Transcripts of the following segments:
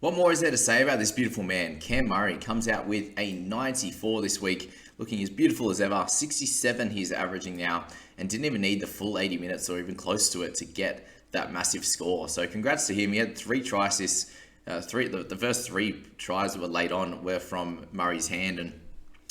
What more is there to say about this beautiful man? Cam Murray comes out with a 94 this week, looking as beautiful as ever. 67 he's averaging now, and didn't even need the full 80 minutes or even close to it to get that massive score. So congrats to him. He had 3 try assists. The first 3 tries that were laid on were from Murray's hand, and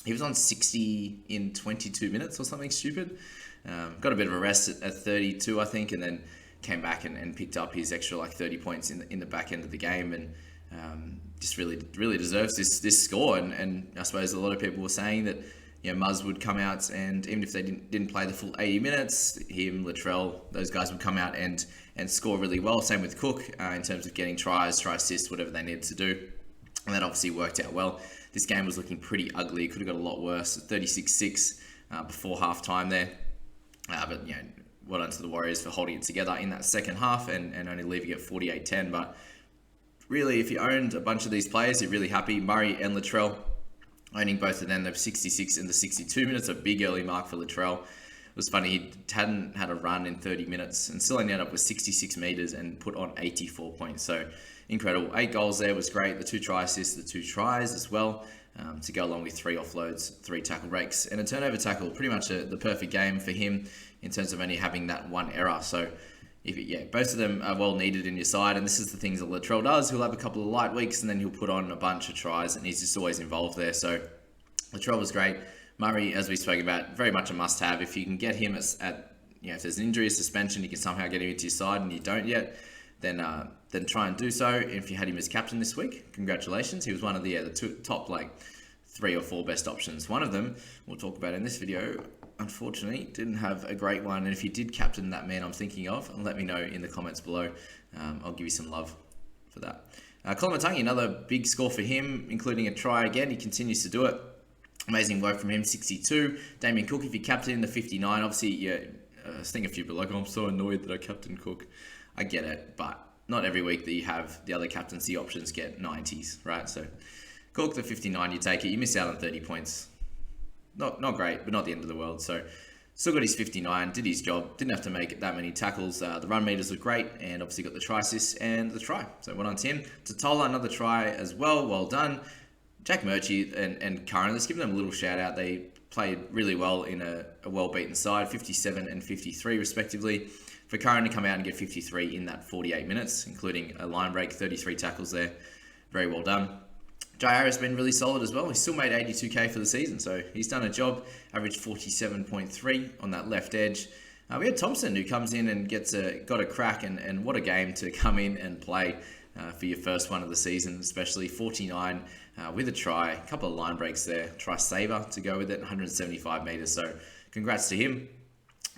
he was on 60 in 22 minutes or something stupid. Got a bit of a rest at 32, I think, and then came back and picked up his extra 30 points in the back end of the game, and just really deserves this score. And I suppose a lot of people were saying that Muzz would come out, and even if they didn't play the full 80 minutes, him, Latrell, those guys would come out and score really well. Same with Cook in terms of getting try assists, whatever they needed to do. And that obviously worked out well. This game was looking pretty ugly. It could have got a lot worse. 36-6 before half-time there. But, well done to the Warriors for holding it together in that second half and only leaving it 48-10. But really, if you owned a bunch of these players, you're really happy. Murray and Latrell, owning both of them, they've 66 and the 62 minutes, a big early mark for Latrell. It was funny, he hadn't had a run in 30 minutes and still ended up with 66 meters and put on 84 points. So incredible. 8 goals there was great. The 2 try assists, the 2 tries as well, to go along with 3 offloads, 3 tackle breaks, and a turnover tackle. Pretty much the perfect game for him in terms of only having that 1 error. So both of them are well needed in your side, and this is the things that Latrell does. He'll have a couple of light weeks, and then he'll put on a bunch of tries, and he's just always involved there. So Latrell was great. Murray, as we spoke about, very much a must-have. If you can get him if there's an injury or suspension, you can somehow get him into your side, and you don't yet, then try and do so. If you had him as captain this week, congratulations. He was one of the top 3 or 4 best options. One of them, we'll talk about in this video, unfortunately, didn't have a great one. And if you did captain that man I'm thinking of, let me know in the comments below. I'll give you some love for that. Colin Matangi, another big score for him, including a try again. He continues to do it. Amazing work from him, 62. Damien Cook, if you captain in the 59, obviously, I think a few people are I'm so annoyed that I captain Cook. I get it, but not every week that you have the other captaincy options get 90s, right? So Cook, the 59, you take it. You miss out on 30 points. Not great, but not the end of the world. So still got his 59, did his job, didn't have to make that many tackles. The run meters were great, and obviously got the try assist and the try. So well on to him. Totola, another try as well. Well done. Jack Murchie and Curran, let's give them a little shout out. They played really well in a well-beaten side, 57 and 53 respectively. For Curran to come out and get 53 in that 48 minutes, including a line break, 33 tackles there. Very well done. Jair has been really solid as well. He still made 82k for the season, so he's done a job. Averaged 47.3 on that left edge. We had Thompson, who comes in and got a crack, and what a game to come in and play for your first one of the season, especially 49 with a try, a couple of line breaks there, try saver to go with it, 175 meters. So congrats to him.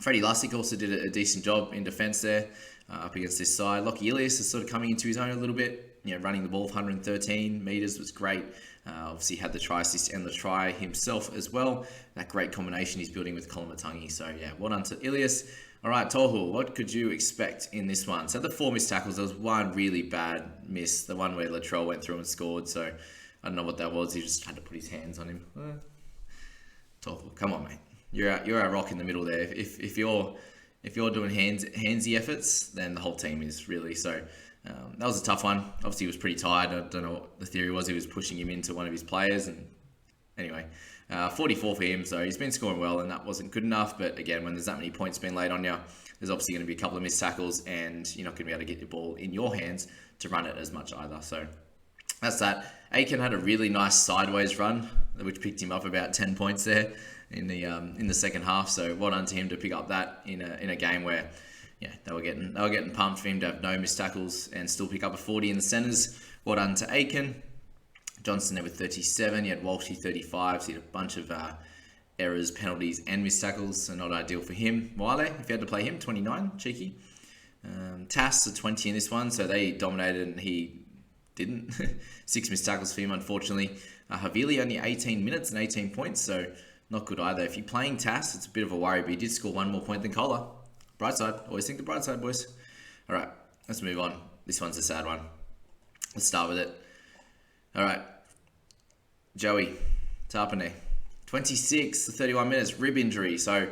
Freddie Lussick also did a decent job in defense there up against this side. Lockie Ilias is sort of coming into his own a little bit. Running the ball 113 meters was great. Obviously had the try assist and the try himself as well. That great combination he's building with Colin Matangi. So well done to Ilias. All right, Tohu, what could you expect in this one? So the 4 missed tackles, there was one really bad miss, the one where Latrell went through and scored. So I don't know what that was. He just had to put his hands on him. Tohu, come on, mate. You're our rock in the middle there. If you're doing handsy efforts, then the whole team is really. So that was a tough one. Obviously, he was pretty tired. I don't know what the theory was. He was pushing him into one of his players, and anyway, 44 for him. So he's been scoring well, and that wasn't good enough. But again, when there's that many points being laid on you, there's obviously going to be a couple of missed tackles, and you're not going to be able to get your ball in your hands to run it as much either. So that's that. Aiken had a really nice sideways run, which picked him up about 10 points there in the second half. So well done to him to pick up that in a game where they were getting pumped for him to have no missed tackles and still pick up a 40 in the centres. Well done to Aiken. Johnson there with 37. You had Walshy 35. So he had a bunch of errors, penalties, and missed tackles. So not ideal for him. Wile, if you had to play him, 29, cheeky. Tass a 20 in this one, so they dominated and he didn't. 6 missed tackles for him, unfortunately. Havili only 18 minutes and 18 points, so not good either. If you're playing Tass, it's a bit of a worry, but he did score 1 more point than Kohler. Bright side. Always think the bright side, boys. All right, let's move on. This one's a sad one. Let's start with it. All right. Joey Tarpanay. 26 to 31 minutes, rib injury. So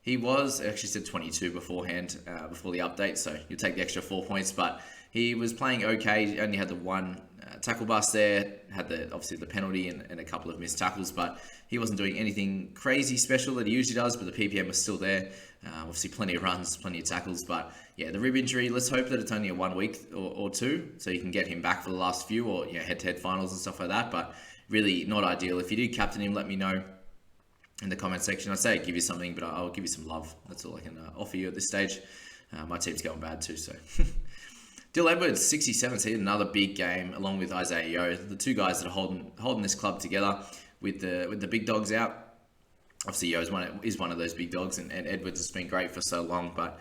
he was, actually said 22 beforehand, before the update, so you'll take the extra 4 points, but he was playing okay. He only had the one tackle bust there. Had obviously the penalty and a couple of missed tackles, but he wasn't doing anything crazy special that he usually does, but the PPM was still there. Obviously plenty of runs, plenty of tackles, but yeah, the rib injury, let's hope that it's only a 1 week or two, so you can get him back for the last few, or head-to-head finals and stuff like that, but really not ideal. If you do captain him, let me know in the comment section. I'd say I'd give you something, but I'll give you some love. That's all I can offer you at this stage. My team's going bad too, so. Dill Edwards, 67, so he had another big game along with Isaiah Yeo, the two guys that are holding this club together with the big dogs out. Obviously, Yeo is one of those big dogs, and Edwards has been great for so long, but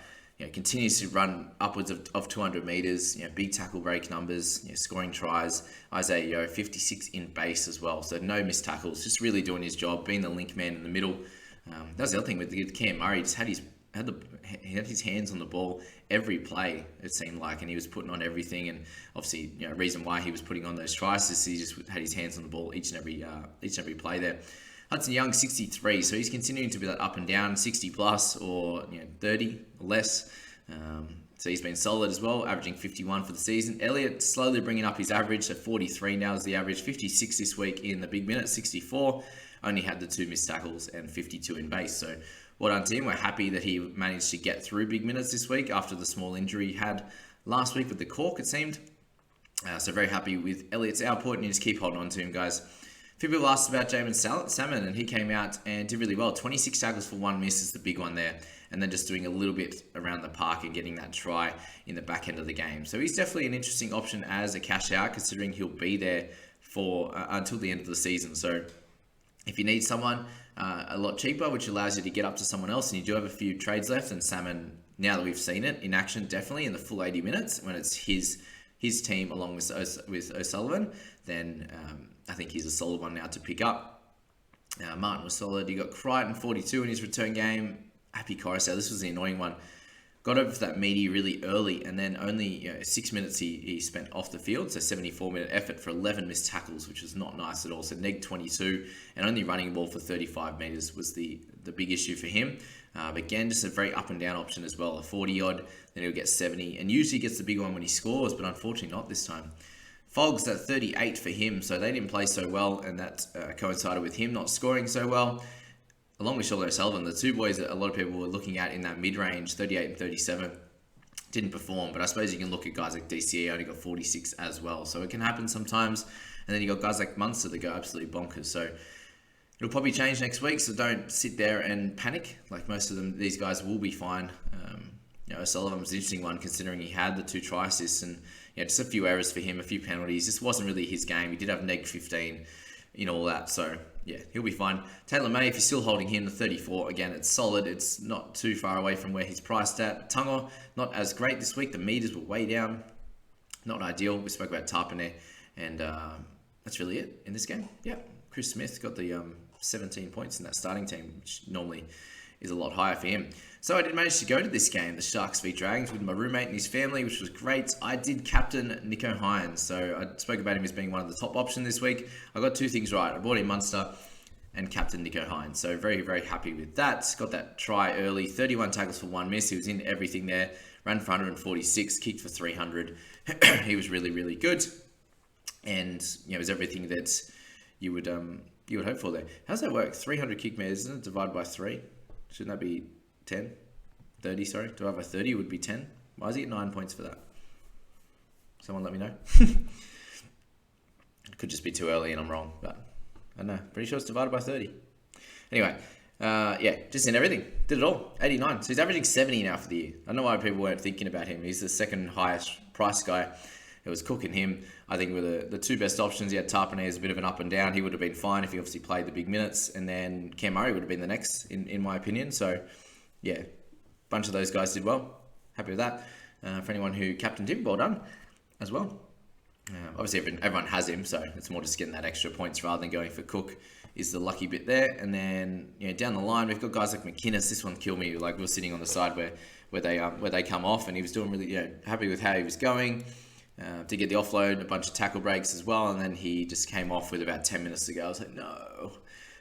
continues to run upwards of 200 meters. Big tackle break numbers, scoring tries. Isaiah Yeo, 56 in base as well, so no missed tackles. Just really doing his job, being the link man in the middle. That was the other thing with Cam Murray. Just had his hands on the ball every play, it seemed like, and he was putting on everything. And obviously, reason why he was putting on those tries is he just had his hands on the ball each and every play there. Hudson Young, 63, so he's continuing to be that up and down, 60 plus or 30 or less. So he's been solid as well, averaging 51 for the season. Elliott slowly bringing up his average, so 43 now is the average, 56 this week in the big minutes, 64. Only had the 2 missed tackles and 52 in base. So well done to him. We're happy that he managed to get through big minutes this week after the small injury he had last week with the cork, it seemed. So very happy with Elliott's output, and you just keep holding on to him, guys. A few people asked about Jamin Salmon, and he came out and did really well. 26 tackles for 1 miss is the big one there, and then just doing a little bit around the park and getting that try in the back end of the game. So he's definitely an interesting option as a cash out, considering he'll be there for until the end of the season. So if you need someone a lot cheaper, which allows you to get up to someone else, and you do have a few trades left, and Salmon, now that we've seen it in action, definitely in the full 80 minutes when it's his team along with O'Sullivan, then I think he's a solid one now to pick up. Martin was solid. He got Crichton 42 in his return game. Happy Coruscant. This was the annoying one. Got over for that meaty really early, and then only 6 minutes he spent off the field, so 74-minute effort for 11 missed tackles, which was not nice at all. So neg 22, and only running the ball for 35 meters was the big issue for him. But again, just a very up and down option as well. A 40-odd, then he'll get 70, and usually gets the big one when he scores, but unfortunately not this time. Fogg's at 38 for him, so they didn't play so well, and that coincided with him not scoring so well. Along with Sheldon O'Sullivan, the two boys that a lot of people were looking at in that mid-range, 38 and 37, didn't perform. But I suppose you can look at guys like DCE, only got 46 as well. So it can happen sometimes. And then you got guys like Munster that go absolutely bonkers. So it'll probably change next week, so don't sit there and panic. Like most of them, these guys will be fine. O'Sullivan was an interesting one considering he had the 2 try assists and just a few errors for him, a few penalties. This wasn't really his game. He did have neg 15 in all that, so yeah, he'll be fine. Taylor May, if you're still holding him, the 34, again, it's solid. It's not too far away from where he's priced at. Tunga, not as great this week. The meters were way down. Not ideal. We spoke about Tarpane, and that's really it in this game. Yeah, Chris Smith got the 17 points in that starting team, which normally is a lot higher for him. So I did manage to go to this game, the Sharks v Dragons, with my roommate and his family, which was great. I did captain Nicho Hynes, so I spoke about him as being one of the top options this week. I got 2 things right. I brought in Munster and captain Nicho Hynes, so very, very happy with that. Got that try early, 31 tackles for 1 miss. He was in everything there. Ran for 146, kicked for 300. He was really, really good, and it was everything that you would hope for there. How's that work? 300 kick meters, isn't it? Divided by 3. Shouldn't that be 10? 30, sorry. Divided by 30 would be 10. Why is he at 9 points for that? Someone let me know. It could just be too early and I'm wrong, but I don't know. Pretty sure it's divided by 30. Anyway, just in everything. Did it all. 89. So he's averaging 70 now for the year. I don't know why people weren't thinking about him. He's the second highest price guy. It was Cook and him. I think were the 2 best options. He had Tarpane as a bit of an up and down. He would have been fine if he obviously played the big minutes. And then Cam Murray would have been the next, in my opinion. So, yeah, a bunch of those guys did well. Happy with that. For anyone who captained him, well done as well. Obviously, everyone has him, so it's more just getting that extra points rather than going for Cook is the lucky bit there. And then, down the line, we've got guys like McInnes. This one killed me. Like, we were sitting on the side where they come off, and he was doing really happy with how he was going. To get the offload, a bunch of tackle breaks as well, and then he just came off with about 10 minutes to go. I was like, no.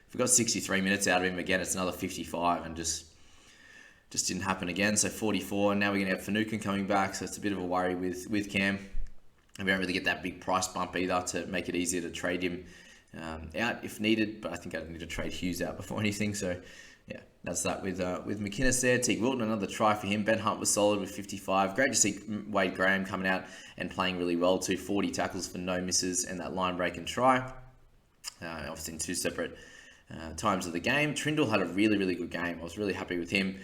If we got 63 minutes out of him again, it's another 55, and just didn't happen again. So 44, and now we're going to have Finucane coming back, so it's a bit of a worry with Cam. And we don't really get that big price bump either to make it easier to trade him out if needed. But I think I need to trade Hughes out before anything. So yeah, that's that with McInnes there. Teague Wilton, another try for him. Ben Hunt was solid with 55. Great to see Wade Graham coming out and playing really well too. 40 tackles for no misses and that line break and try. Obviously in two separate times of the game. Trindle had a really, really good game. I was really happy with him.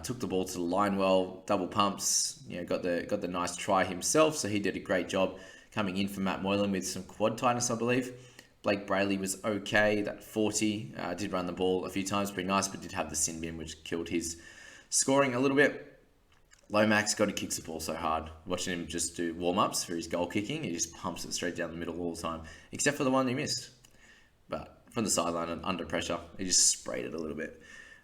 Took the ball to the line well, double pumps, got the nice try himself, so he did a great job coming in for Matt Moylan with some quad tightness, I believe. Blake Brayley was okay, that 40, did run the ball a few times, pretty nice, but did have the sin bin, which killed his scoring a little bit. Lomax got to kick the ball so hard. Watching him just do warm-ups for his goal kicking, he just pumps it straight down the middle all the time, except for the one he missed. But from the sideline and under pressure, he just sprayed it a little bit.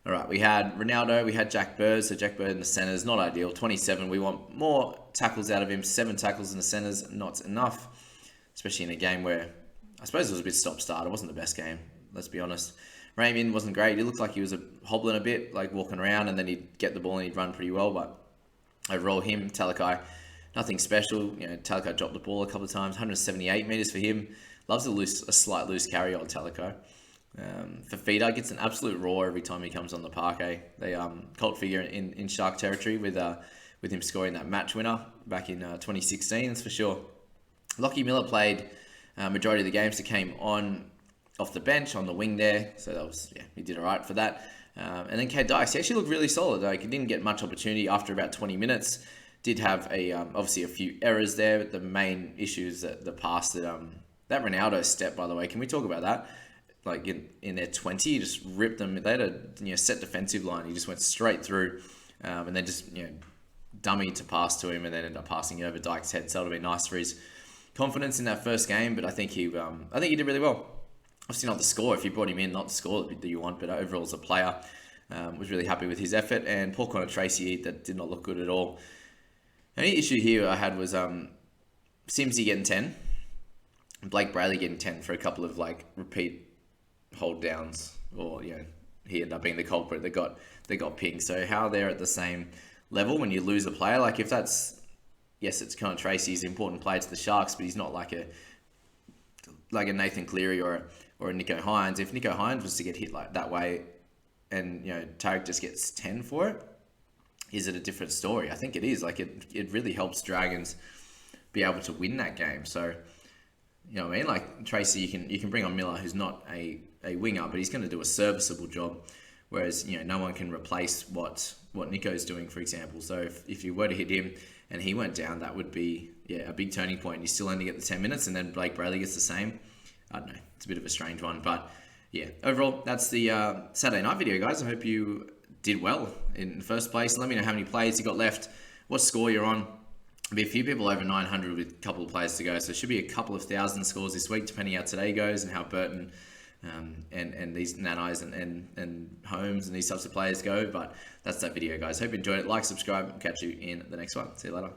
All right, we had Ronaldo, we had Jack Bird. So Jack Bird in the centres, not ideal. 27, we want more tackles out of him. 7 tackles in the centres, not enough. Especially in a game where, I suppose it was a bit stop-start. It wasn't the best game, let's be honest. Raymond wasn't great. He looked like he was hobbling a bit, like walking around, and then he'd get the ball and he'd run pretty well. But overall, him, Talakai, nothing special. Talakai dropped the ball a couple of times. 178 metres for him. Loves a slight loose carry on Talakai. Fafita gets an absolute roar every time he comes on the parquet. They cult figure in Shark territory with him scoring that match winner back in 2016, that's for sure. Lockie Miller played majority of the games that came on off the bench on the wing there, so that was he did all right for that. And then Kade Dykes, he actually looked really solid. Like, he didn't get much opportunity after about 20 minutes. Did have obviously a few errors there, but the main issue is that the pass that Ronaldo step, by the way, can we talk about that? Like in their 20, he just ripped them. They had a set defensive line. He just went straight through, and then just dummy to pass to him, and then ended up passing it over Dykes' head. So it'll be nice for his confidence in that first game. But I think he did really well. Obviously not the score. If you brought him in, not the score that you want, but overall as a player, was really happy with his effort. And poor Connor Tracy, that did not look good at all. The only issue here I had was Simsy getting 10, Blake Brayley getting 10 for a couple of repeat hold downs, or he ended up being the culprit that got pinged. So how they're at the same level when you lose a player, like if that's, yes, it's Connor Tracy, he's an important player to the Sharks, but he's not like a Nathan Cleary or a Nico Hynes. If Nico Hynes was to get hit like that way, and Tarek just gets 10 for it, is it a different story? I think it is. Like it really helps Dragons be able to win that game. So what I mean? Like Tracy, you can bring on Miller, who's not a winger, but he's going to do a serviceable job. Whereas no one can replace what Nico's doing, for example. So if you were to hit him and he went down, that would be a big turning point. You still only get the 10 minutes, and then Blake Brayley gets the same. I don't know. It's a bit of a strange one, but overall, that's the Saturday night video, guys. I hope you did well in the first place. Let me know how many plays you got left, what score you're on. There'll be a few people over 900 with a couple of players to go, so it should be a couple of thousand scores this week, depending how today goes and how Burton and these Nanais and Holmes and these types of players go. But that's that video, guys. Hope you enjoyed it. Like, subscribe, and catch you in the next one. See you later.